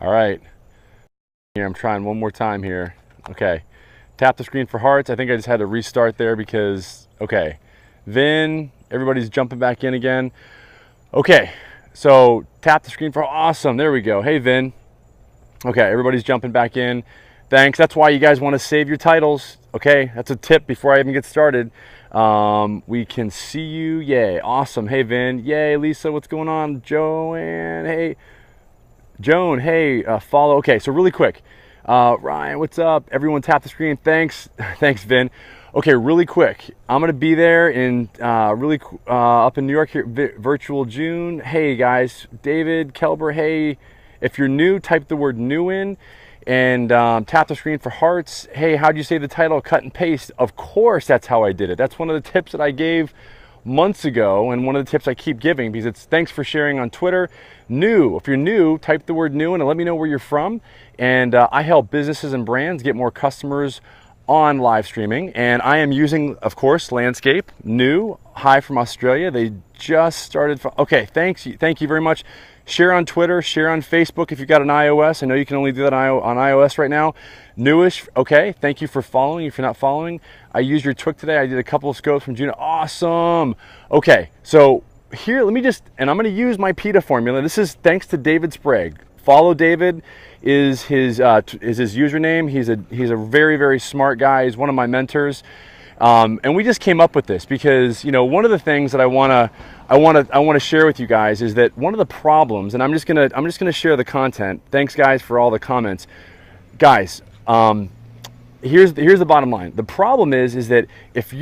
All right. Here, I'm trying one more time here. Okay. Tap the screen for hearts. I think I just had to restart there because, okay. Then everybody's jumping back in again. Okay. So tap the screen for awesome. There we go. Hey, Vin. Okay. Everybody's jumping back in. Thanks. That's why you guys want to save your titles. Okay. That's a tip before I even get started. We can see you. Yay. Awesome. Hey, Vin. Yay. Lisa, what's going on? Joanne. Hey. Joan, hey, follow. Okay, so really quick. Ryan, what's up? Everyone tap the screen. Thanks. Thanks, Vin. Okay, really quick. I'm going to be there in up in New York here, virtual June. Hey, guys. David, Kelber, hey. If you're new, type the word new in and tap the screen for hearts. Hey, how'd you say the title? Cut and paste. Of course, that's how I did it. That's one of the tips that I gave months ago, and one of the tips I keep giving because it's thanks for sharing on Twitter. New, if you're new, type the word new in and let me know where you're from. And I help businesses and brands get more customers on live streaming, and I am using, of course, Landscape. New, hi from Australia. They just started. Okay, thank you very much. Share on Twitter, share on Facebook if you've got an iOS. I know you can only do that on iOS right now. Newish, okay, thank you for following. If you're not following, I used your tweak today. I did a couple of scopes from June. Awesome. Okay, so here, let me just, and I'm going to use my PETA formula. This is thanks to David Sprague. Follow David is his username. He's a very, very smart guy. He's one of my mentors. And we just came up with this because, you know, one of the things that I want to share with you guys is that one of the problems, and I'm just gonna share the content. Thanks, guys, for all the comments, guys. Here's the bottom line. The problem is that if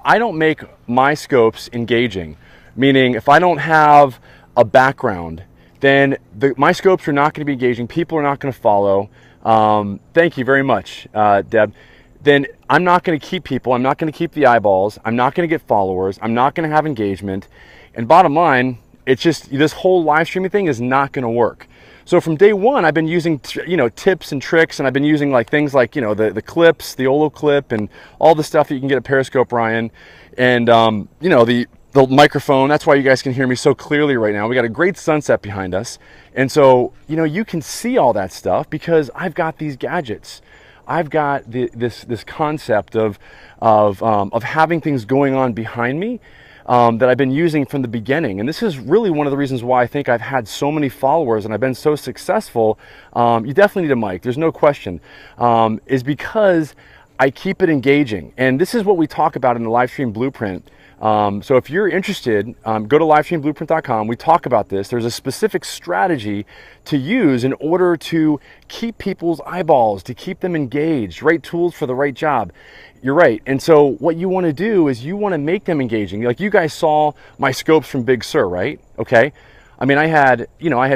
I don't make my scopes engaging, meaning if I don't have a background, then my scopes are not going to be engaging. People are not going to follow. Thank you very much, Deb. Then I'm not going to keep people. I'm not going to keep the eyeballs. I'm not going to get followers. I'm not going to have engagement. And bottom line, it's just this whole live streaming thing is not going to work. So from day one, I've been using, you know, tips and tricks, and I've been using like things like, you know, the clips, the Olo clip, and all the stuff that you can get at Periscope, Ryan, and you know, the microphone. That's why you guys can hear me so clearly right now. We got a great sunset behind us, and so, you know, you can see all that stuff because I've got these gadgets. I've got this concept of having things going on behind me that I've been using from the beginning. And this is really one of the reasons why I think I've had so many followers and I've been so successful. You definitely need a mic, there's no question, is because I keep it engaging. And this is what we talk about in the live stream blueprint. So if you're interested, go to livestreamblueprint.com. We talk about this. There's a specific strategy to use in order to keep people's eyeballs, to keep them engaged, right tools for the right job. You're right. And so what you want to do is you want to make them engaging. Like you guys saw my scopes from Big Sur, right? Okay. I mean, I had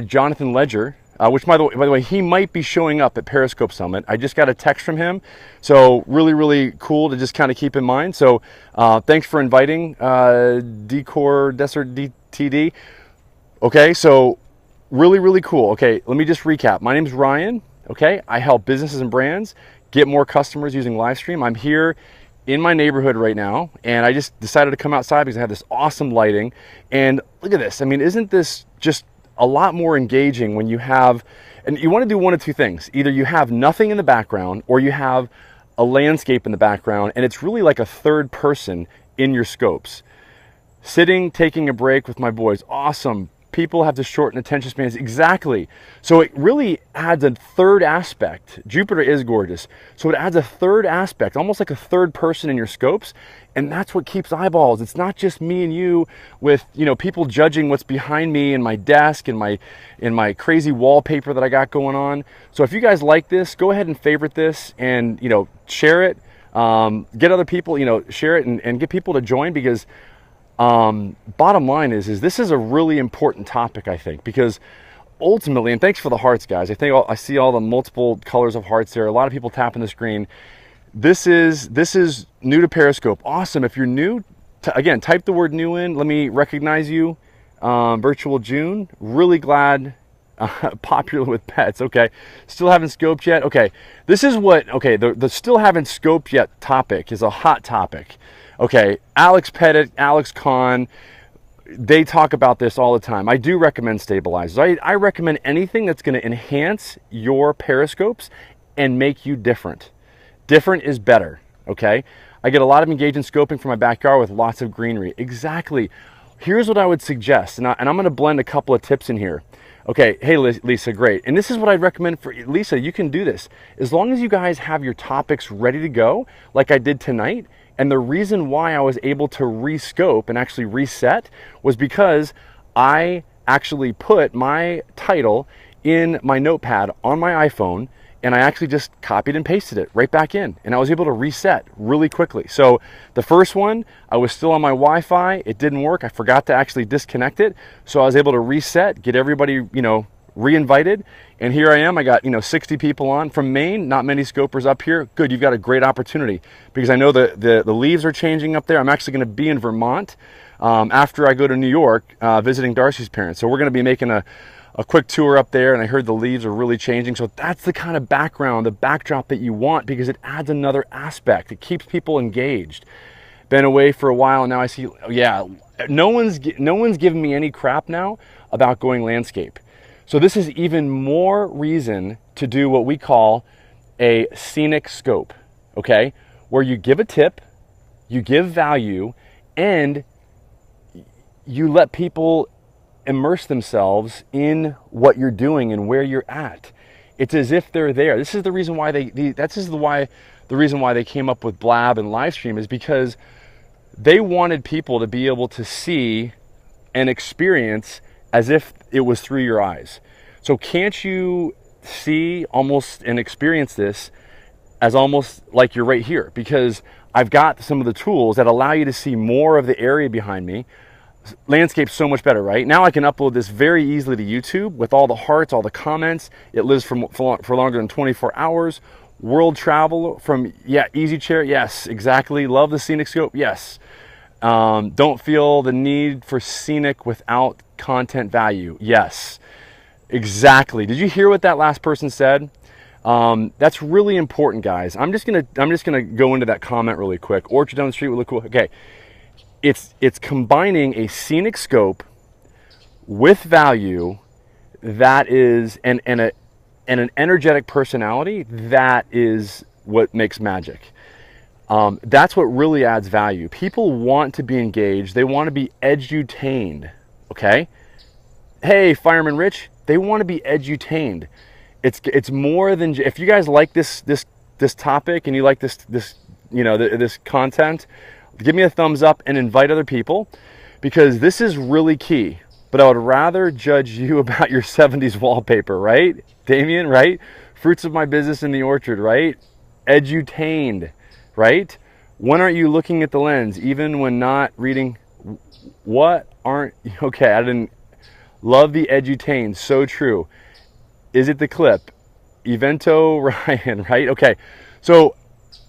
Jonathan Ledger, which by the way, he might be showing up at Periscope Summit. I just got a text from him. So really, really cool to just kind of keep in mind. So thanks for inviting Decor Desert DTD. Okay, so really, really cool. Okay, let me just recap. My name's Ryan. Okay, I help businesses and brands get more customers using Livestream. I'm here in my neighborhood right now, and I just decided to come outside because I have this awesome lighting. And look at this. I mean, isn't this just a lot more engaging when you have, and you want to do one of two things. Either you have nothing in the background or you have a landscape in the background, and it's really like a third person in your scopes. Sitting, taking a break with my boys. Awesome. People have to shorten attention spans. Exactly. So it really adds a third aspect. Jupiter is gorgeous. So it adds a third aspect, almost like a third person in your scopes. And that's what keeps eyeballs. It's not just me and you with, you know, people judging what's behind me in my desk and my crazy wallpaper that I got going on. So if you guys like this, go ahead and favorite this and, you know, share it. Get other people, you know, share it and get people to join, because bottom line is this is a really important topic, I think, because ultimately, and thanks for the hearts, guys. I see all the multiple colors of hearts there. A lot of people tapping the screen. This is new to Periscope. Awesome. If you're new, again, type the word new in. Let me recognize you. Virtual June. Really glad. Popular with pets. Okay. Still haven't scoped yet. Okay. This is what, okay, the still haven't scoped yet topic is a hot topic. Okay, Alex Pettit, Alex Kahn, they talk about this all the time. I do recommend stabilizers. I recommend anything that's going to enhance your periscopes and make you different. Different is better, okay? I get a lot of engagement scoping from my backyard with lots of greenery. Exactly. Here's what I would suggest, and I'm going to blend a couple of tips in here. Okay, hey Lisa, great. And this is what I'd recommend for Lisa, you can do this. As long as you guys have your topics ready to go, like I did tonight, and the reason why I was able to rescope and actually reset was because I actually put my title in my notepad on my iPhone, and I actually just copied and pasted it right back in, and I was able to reset really quickly. So the first one, I was still on my Wi-Fi, it didn't work, I forgot to actually disconnect it, so I was able to reset, get everybody, re-invited, and here I am. I got 60 people on from Maine, not many scopers up here. Good, you've got a great opportunity, because I know the leaves are changing up there. I'm actually going to be in Vermont after I go to New York visiting Darcy's parents, so we're going to be making a quick tour up there, and I heard the leaves are really changing. So that's the kind of background, the backdrop that you want, because it adds another aspect. It keeps people engaged. Been away for a while, and now I see, yeah, no one's giving me any crap now about going landscape. So this is even more reason to do what we call a scenic scope, okay? Where you give a tip, you give value, and you let people immerse themselves in what you're doing and where you're at. It's as if they're there. This is the reason why the reason why they came up with Blab and Livestream, is because they wanted people to be able to see and experience as if it was through your eyes. So can't you see almost and experience this as almost like you're right here? Because I've got some of the tools that allow you to see more of the area behind me. Landscape's so much better, right? Now I can upload this very easily to YouTube with all the hearts, all the comments. It lives for longer than 24 hours. World travel from, yeah, easy chair, yes, exactly. Love the scenic scope, yes. Don't feel the need for scenic without content value, yes. Exactly. Did you hear what that last person said? That's really important, guys. I'm just gonna go into that comment really quick. Orchard down the street would look cool. Okay. It's combining a scenic scope with value that is and an energetic personality. That is what makes magic. That's what really adds value. People want to be engaged. They want to be edutained. Okay. Hey, Fireman Rich, they want to be edutained. It's more than, if you guys like this topic and you like this content, give me a thumbs up and invite other people, because this is really key. But I would rather judge you about your 70s wallpaper, right? Damien, right? Fruits of my business in the orchard, right? Edutained, right? When aren't you looking at the lens, even when not reading? What aren't, okay, I didn't, love the edutained, so true. Is it the clip? Evento Ryan, right? Okay, so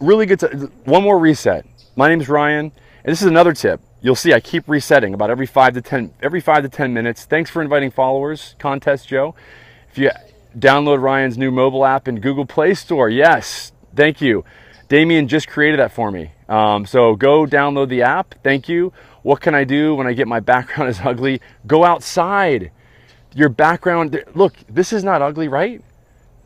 really good, one more reset. My name's Ryan, and this is another tip. You'll see I keep resetting about every 5 to 10 minutes. Thanks for inviting followers. Contest Joe. If you download Ryan's new mobile app in Google Play Store, yes, thank you. Damien just created that for me. So go download the app. Thank you. What can I do when I get my background is ugly? Go outside. Your background, look, this is not ugly, right?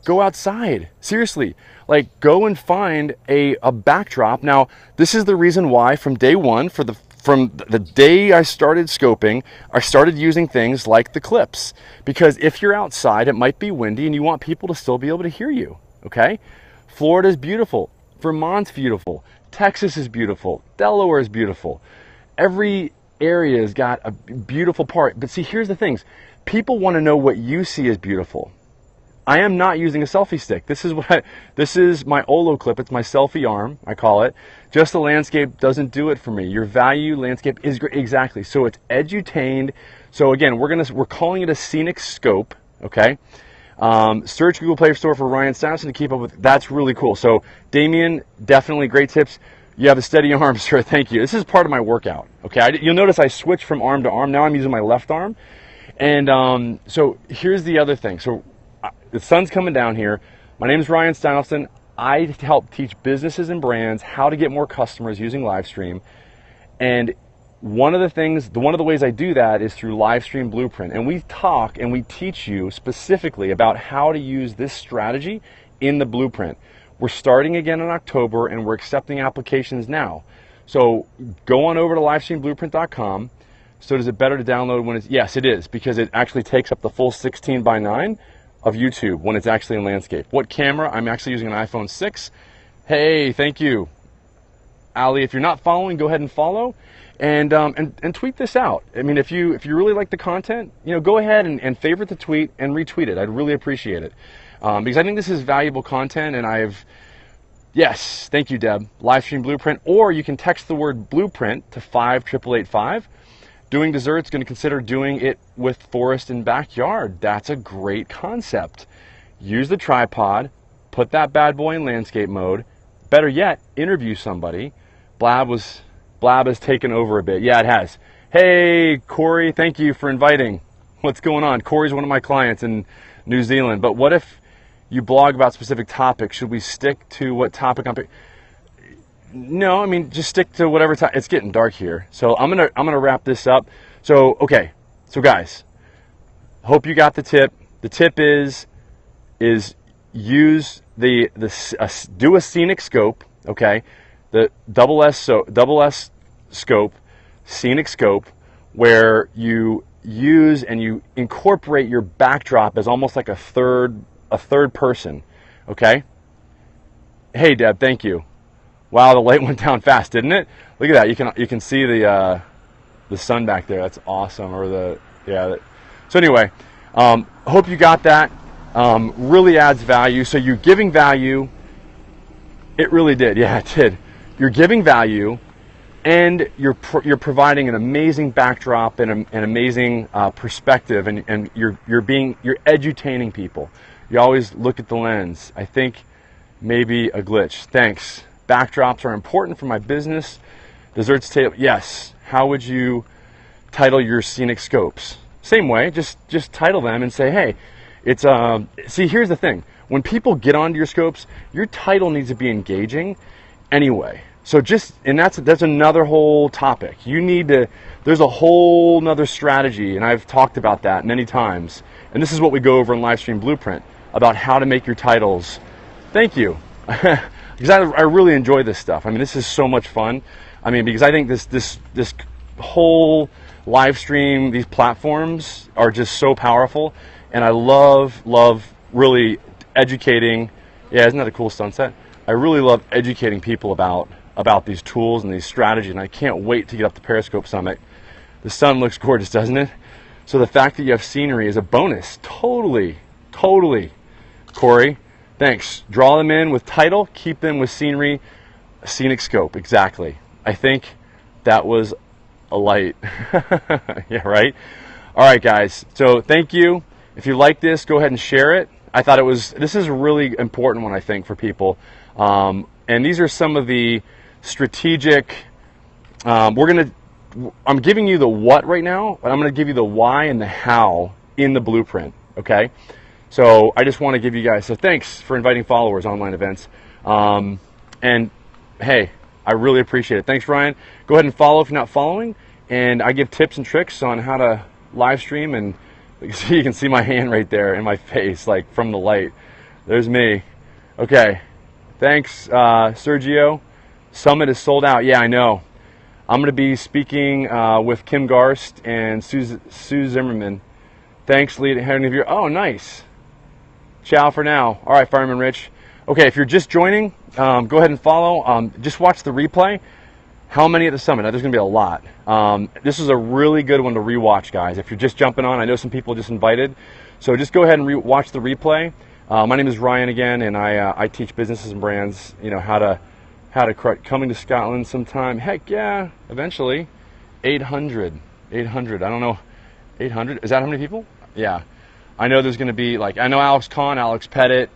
Go outside. Seriously. Like, go and find a backdrop. Now, this is the reason why from day one, from the day I started scoping, I started using things like the clips. Because if you're outside, it might be windy and you want people to still be able to hear you, okay? Florida's beautiful. Vermont's beautiful. Texas is beautiful. Delaware is beautiful. Every area has got a beautiful part. But see, here's the things. People want to know what you see as beautiful. I am not using a selfie stick. This is my Olo clip. It's my selfie arm, I call it. Just the landscape doesn't do it for me. Your value landscape is great. Exactly. So it's edutained. So again, we're calling it a scenic scope. Okay. Search Google Play Store for RyanSteinolfson to keep up with. That's really cool. So Damien, definitely great tips. You have a steady arm, sir. Thank you. This is part of my workout. Okay. You'll notice I switched from arm to arm. Now I'm using my left arm. And so here's the other thing. So the sun's coming down here. My name is RyanSteinolfson. I help teach businesses and brands how to get more customers using Livestream. And one of the ways I do that is through Livestream Blueprint. And we talk and we teach you specifically about how to use this strategy in the blueprint. We're starting again in October and we're accepting applications now. So go on over to livestreamblueprint.com. So is it better to download when it's, yes, it is, because it actually takes up the full 16:9 of YouTube when it's actually in landscape. What camera? I'm actually using an iPhone 6. Hey, thank you. Ali, if you're not following, go ahead and follow and tweet this out. I mean, if you really like the content, go ahead and favorite the tweet and retweet it. I'd really appreciate it. Because I think this is valuable content, and yes, thank you, Deb. Livestream Blueprint, or you can text the word blueprint to 58885. Doing desserts, going to consider doing it with forest and backyard. That's a great concept. Use the tripod, put that bad boy in landscape mode. Better yet, interview somebody. Blab has taken over a bit. Yeah, it has. Hey, Corey, thank you for inviting. What's going on? Corey's one of my clients in New Zealand. But what if you blog about specific topics? Should we stick to what topic I'm picking? No, I mean, just stick to whatever time. It's getting dark here. So I'm gonna wrap this up. So, okay. So guys, hope you got the tip. The tip is use do a scenic scope, okay? The double S scope, scenic scope, where you use and you incorporate your backdrop as almost like a third person, okay? Hey, Deb, thank you. Wow, the light went down fast, didn't it? Look at that. You can see the sun back there. That's awesome. So anyway, hope you got that. Really adds value. So you're giving value. It really did. Yeah, it did. You're giving value, and you're providing an amazing backdrop and an amazing perspective, and you're edutaining people. You always look at the lens. I think maybe a glitch. Thanks. Backdrops are important for my business. Desserts table, yes. How would you title your scenic scopes? Same way, just title them and say, hey, it's see, here's the thing. When people get onto your scopes, your title needs to be engaging anyway. So that's another whole topic. There's a whole nother strategy, and I've talked about that many times. And this is what we go over in Livestream Blueprint about how to make your titles. Thank you. Because I really enjoy this stuff. I mean, this is so much fun. I mean, because I think this whole live stream, these platforms are just so powerful, and I love really educating. Yeah, isn't that a cool sunset? I really love educating people about these tools and these strategies, and I can't wait to get up to Periscope Summit. The sun looks gorgeous, doesn't it? So the fact that you have scenery is a bonus. Totally, Corey. Thanks. Draw them in with title, keep them with scenery, scenic scope. Exactly. I think that was a light. Yeah, right? All right, guys. So thank you. If you like this, go ahead and share it. I thought this is a really important one, I think, for people. And these are some of the strategic, I'm giving you the what right now, but I'm going to give you the why and the how in the blueprint, okay? So I just want to give you guys, so thanks for inviting followers, online events. And hey, I really appreciate it. Thanks, Ryan. Go ahead and follow if you're not following. And I give tips and tricks on how to live stream. And you can see my hand right there in my face, like from the light. There's me. Okay. Thanks, Sergio. Summit is sold out. Yeah, I know. I'm going to be speaking with Kim Garst and Sue Zimmerman. Thanks, Lee. Oh, nice. Ciao for now. All right, Fireman Rich. Okay, if you're just joining, go ahead and follow. Just watch the replay. How many at the summit? There's going to be a lot. This is a really good one to rewatch, guys. If you're just jumping on, I know some people just invited. So just go ahead and watch the replay. My name is Ryan again, and I teach businesses and brands, how to coming to Scotland sometime. Heck yeah, eventually. 800. I don't know. 800. Is that how many people? Yeah. I know there's going to be, I know Alex Kahn, Alex Pettit.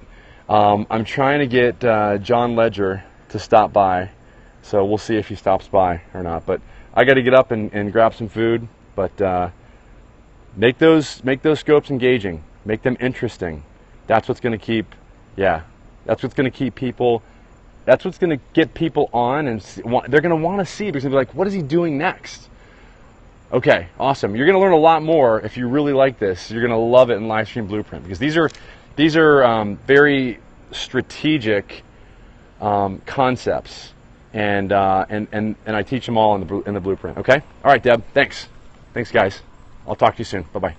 I'm trying to get John Ledger to stop by. So we'll see if he stops by or not. But I got to get up and grab some food. But make those scopes engaging. Make them interesting. That's what's going to keep, that's what's going to keep people, that's what's going to get people on, and they're going to want to see, because they'll be like, what is he doing next? Okay, awesome. You're going to learn a lot more if you really like this. You're going to love it in Livestream Blueprint, because these are very strategic concepts, and I teach them all in the blueprint. Okay. All right, Deb. Thanks, guys. I'll talk to you soon. Bye bye.